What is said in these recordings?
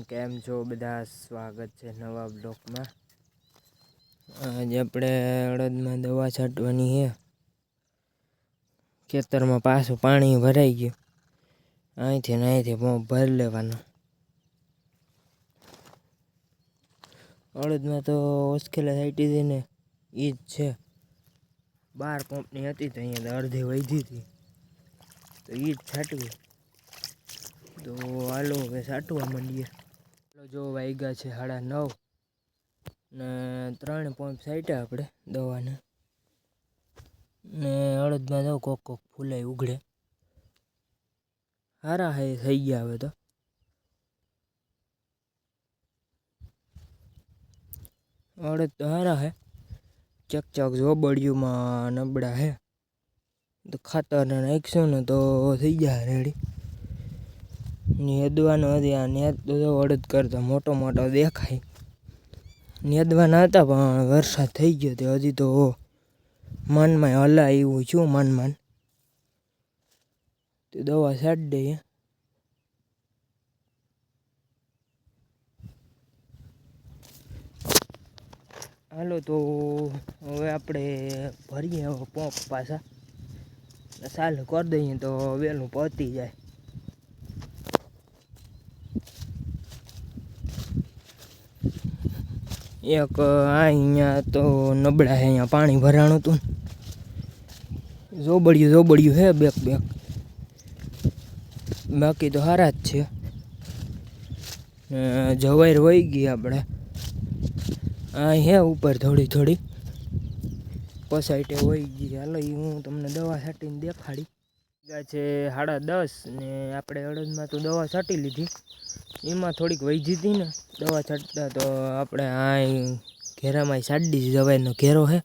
કેમ છો બધા? સ્વાગત છે નવા બ્લોગમાં। આજે આપણે અડદમાં દવા છાંટવાની છે। ખેતરમાં પાછું પાણી ભરાઈ ગયું, અહીંથી ને અહીંથી પંપ ભરી લેવાનો। અડદમાં તો ઓસ્કેલા છાંટી હતી ને એ જ છે। 12 પંપની હતી તો અહીંયા અડધી વધી હતી તો એ જ છાંટવી। તો હાલો હવે છાંટવા માંડીએ। જો વાગ્યા છે 9:30 ને 3 પંપ છાંટ્યા આપણે દવાને। ને અડદમાં તો કોક ફૂલાઈ ઉઘડે સારા હે થઈ ગયા હવે તો। અડદ તો સારા હે, ચકચક જોબડિયુંમાં નબળા હે તો ખાતર નાખશું ને તો થઈ જાય રેડી। નેદવાનો હતી આ નેદ તો અડદ કરતા મોટો દેખાય। નેદવાના હતા પણ વરસાદ થઈ ગયો તે હજી તો મનમાં હલાય એવું છું મનમાં તો દવા છાંટી દઈએ। હાલો તો હવે આપણે ભરીએ પંપ પાછા ચાલુ કરી દઈએ તો વહેલું પતી જાય। એક અહીંયા તો નબળા હે, અહીંયા પાણી ભરાણું હતું ને જોબડિયું હે બેક બાકી તો સારા જ છે। જવાઈર વહી ગઈ આપણે આ હે ઉપર થોડી પસાઈટે વહી ગઈ। હાલો હું તમને દવા છાંટીને દેખાડી। છે 10:30 ને આપણે અડદમાં તો દવા છાંટી લીધી, એમાં થોડીક વહી હતી ને દવા છાંટતા તો આપણે આ ઘેરામાં છાંટી દીધી। જવાઈરનો ઘેરો હે,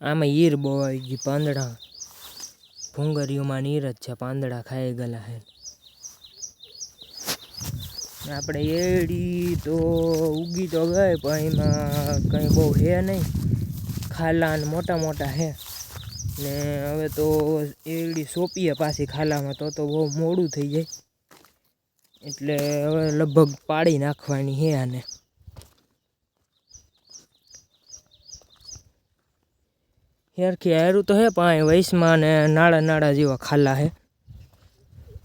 આમાં ઈર બહુ આવી ગઈ, પાંદડા ભૂંગરીઓમાં નીર જ છે, પાંદડા ખાઈ ગયેલા હે। આપણે એડી તો ઉગી તો ગઈ પણ એમાં કંઈ બહુ હે નહીં, ખાલા ને મોટા હે ને હવે તો એડી સોંપીએ પાછી ખાલામાં તો બહુ મોડું થઈ જાય, એટલે હવે લગભગ પાડી નાખવાની હે આને। હેરખી હારું તો હે પણ વૈશમાં ને નાળા જેવા ખાલા હે।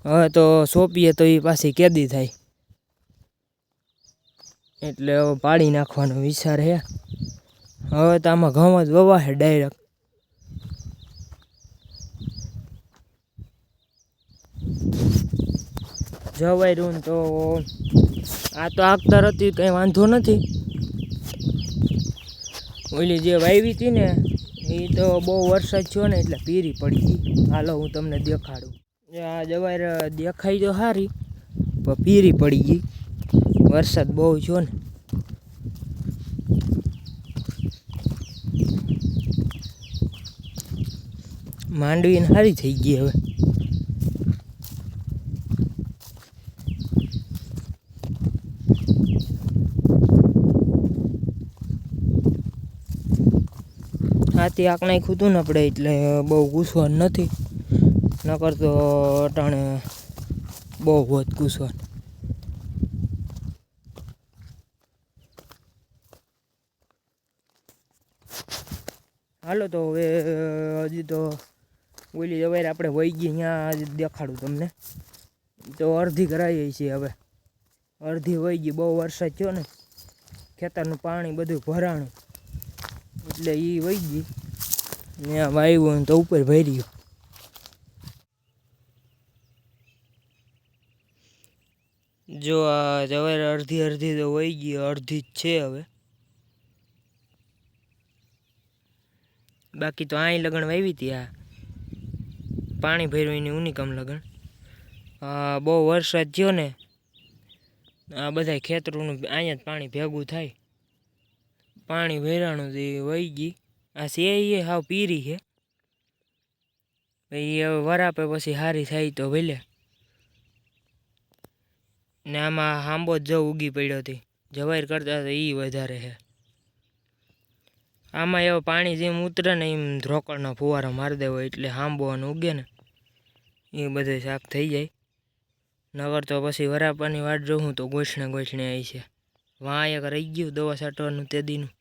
હવે તો સોંપીએ તો એ પાછી કેદી થાય, એટલે હવે પાડી નાખવાનો વિચાર હે। હવે તો આમાં ઘઉં જ વવાશે ડાયરેક્ટ। જવાયું તો આ તો આગતર હતી કંઈ વાંધો નથી, ઓલી જે વાવી હતી ને એ તો બહુ વરસાદ થયો ને એટલે પીરી પડી ગઈ। હાલો હું તમને દેખાડું। આ જવાઈર દેખાઈ તો સારી પણ પીરી પડી ગઈ, વરસાદ બહુ થયો ને। માંડવીને સારી થઈ ગઈ હવે। હાથી આંક નાખ્યું હતું ને આપણે એટલે બહુ ઘૂસવાનું નથી, નકર તો અટાણે બહુ હોત ઘૂસવાનું। હાલો તો હવે હજી તો ઓલી જવાઈર આપણે વહી ગઈ ત્યાં દેખાડું તમને, તો અડધી કરાવીએ છીએ હવે, અડધી વહી ગઈ। બહુ વરસાદ થયો ને ખેતરનું પાણી બધું ભરાણું એટલે એ વહી ગઈ ને આ વાવ્યું તો ઉપર ભર્યું। જો આ જવાઈર અડધી તો વહી ગઈ, અડધી જ છે હવે, બાકી તો અહીં લગણ વાવી હતી, આ પાણી ભર્યું એની ઉનિકમ લગણ। બહુ વરસાદ થયો ને આ બધા ખેતરોનું અહીંયા જ પાણી ભેગું થાય, પાણી ભરાણું તે વહી ગઈ। આ છે એ હાવ પીરી છે, એ હવે વરાપે પછી સારી થાય તો ભલે। ને આમાં હાંબો જ ઉગી પડ્યો હતી, જવાઈર કરતા તો એ વધારે છે। આમાં એવું પાણી જેમ ઉતરે ને એમ રોકડનો ફુવારો મારી દેવો એટલે હાંબો અને ઉગે ને એ બધે શાક થઈ જાય નગર તો પછી વરાપાની વાટ જોઉં તો ગોઠણે આવી છે. વાં એક રહી ગયું દવા છાંટવાનું તે દીનું.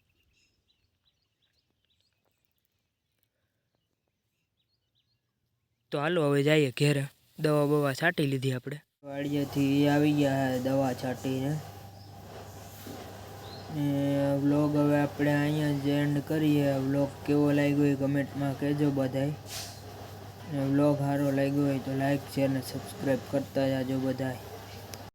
તો હાલો હવે જઈએ ઘેરે. દવા બવા છાંટી લીધી આપણે. વાડિયાથી આવી ગયા દવા છાંટીને. વ્લોગ હવે આપણે અહીંયા જ એન્ડ કરીએ. વ્લોગ કેવો લાગ્યો એ કમેન્ટમાં કહેજો બધાય. વ્લોગ સારો લાગ્યો હોય તો લાઈક શેર ને સબસ્ક્રાઈબ કરતા જાજો બધાય.